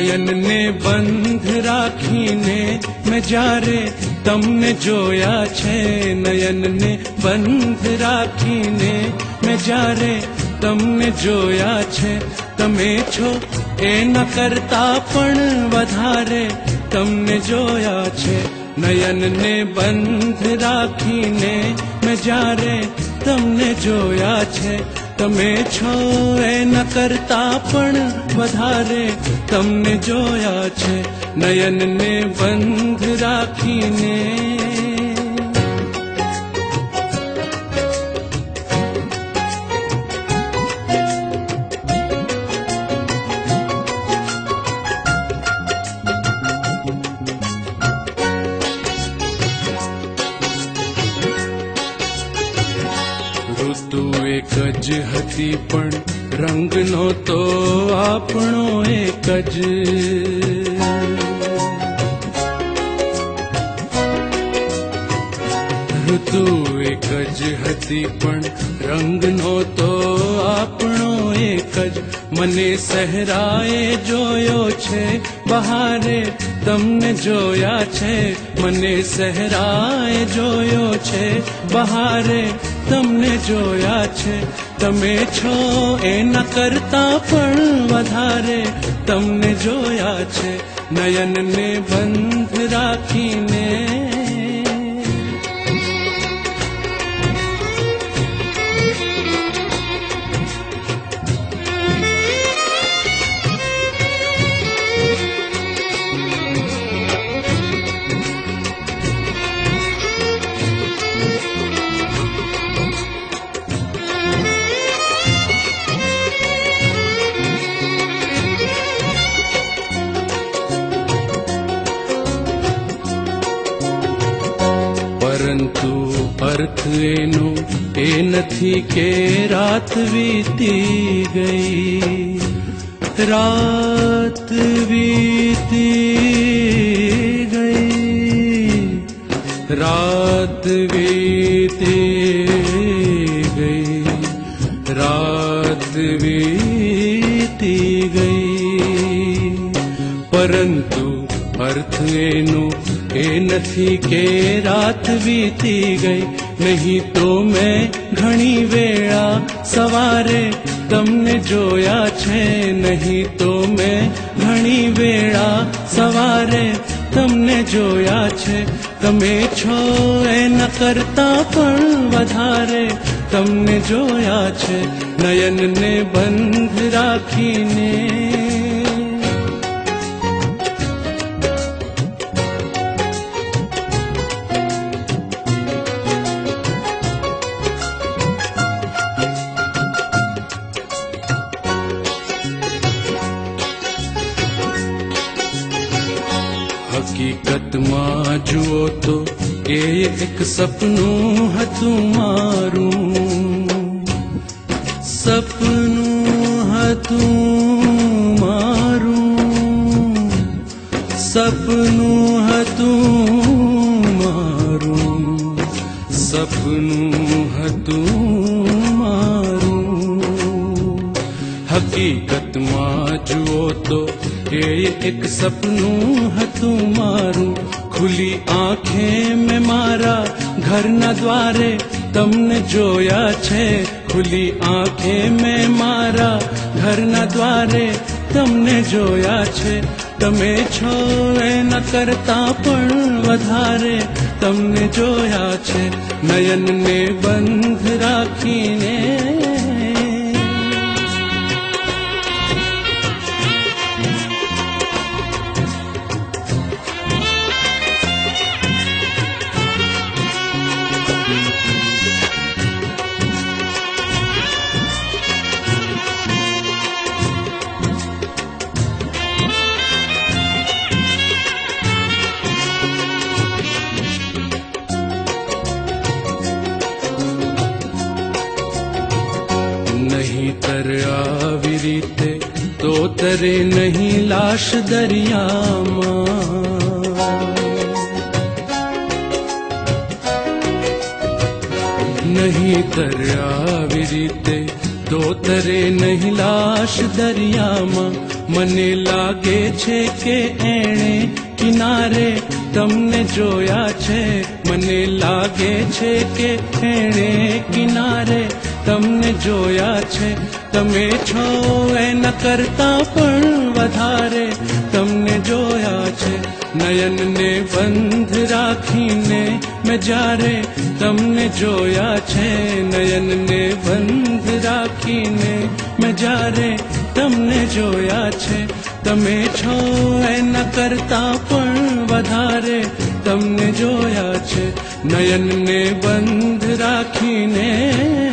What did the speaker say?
નયન ને બંધ રાખીને મેં જ્યારે તમને જોયા છે, નયન ને બંધ રાખીને મેં જ્યારે તમને જોયા છે, તમે છો એના કરતા પણ વધારે તમને જોયા છે. નયન ને બંધ રાખીને મેં જ્યારે તમને જોયા છે, તમે છો એના કરતા પણ વધારે તમને જોયા છે. નયન ને બંધ રાખીને ઋતુ એક જ હતી પણ રંગનો તો આપણો એક જ. ઋતુ એક જ હતી પણ રંગનો તો આપણો એક જ. મને સહેરાએ જોયો છે, બહારે તમને જોયા છે. મને સહેરાએ જોયો છે, બહારે તમને જોયા છે. તમે છો એના કરતા પણ વધારે તમને જોયા છે. નયન ને બંધ રાખીને પરંતુ અર્થ એનો એ નથી કે રાત વીતી ગઈ, રાત વીતી ગઈ, રાત વીતી ગઈ, રાત વીતી ગઈ. પરંતુ અર્થ એનો એ નથી કે રાત વીતી ગઈ. નહીં તો મેં ઘણી વેળા સવારે તમને જોયા છે, નહીં તો મેં ઘણી વેળા સવારે તમને જોયા છે. તમે છો એના કરતા પણ વધારે તમને જોયા છે. નયન ને બંધ રાખીને હકીકતમાં જુઓ તો એ એક સપનું હતું મારું, સપનું હતું મારું, સપનું હતું મારું, સપનું હતું મારું. હકીકતમાં જુઓ તો એ એક સપનું હતું મારું. ખુલી આંખે મેં મારા ઘરના દ્વારે તમને જોયા છે, ખુલી આંખે મેં મારા ઘરના દ્વારે તમને જોયા છે. તમે છો એના કરતા પણ વધારે તમને જોયા છે. નયન ને બંધ રાખીને નહીતર આવી રીતે તો તરે નહીં લાશ દરિયામાં. નહીતર આવી રીતે તો તરે નહીં લાશ દરિયામાં મને લાગે છે કે એણે કિનારે તમને જોયા છે મને લાગે છે કે એણે કિનારે તમને જોયા છે તમે છો એના કરતા પણ વધારે તમને જોયા છે નયનને બંધ રાખીને મેં જ્યારે તમને જોયા છે નયનને બંધ રાખીને મેં જ્યારે તમને જોયા છે તમે છો એના કરતા પણ વધારે તમને જોયા છે નયનને બંધ રાખીને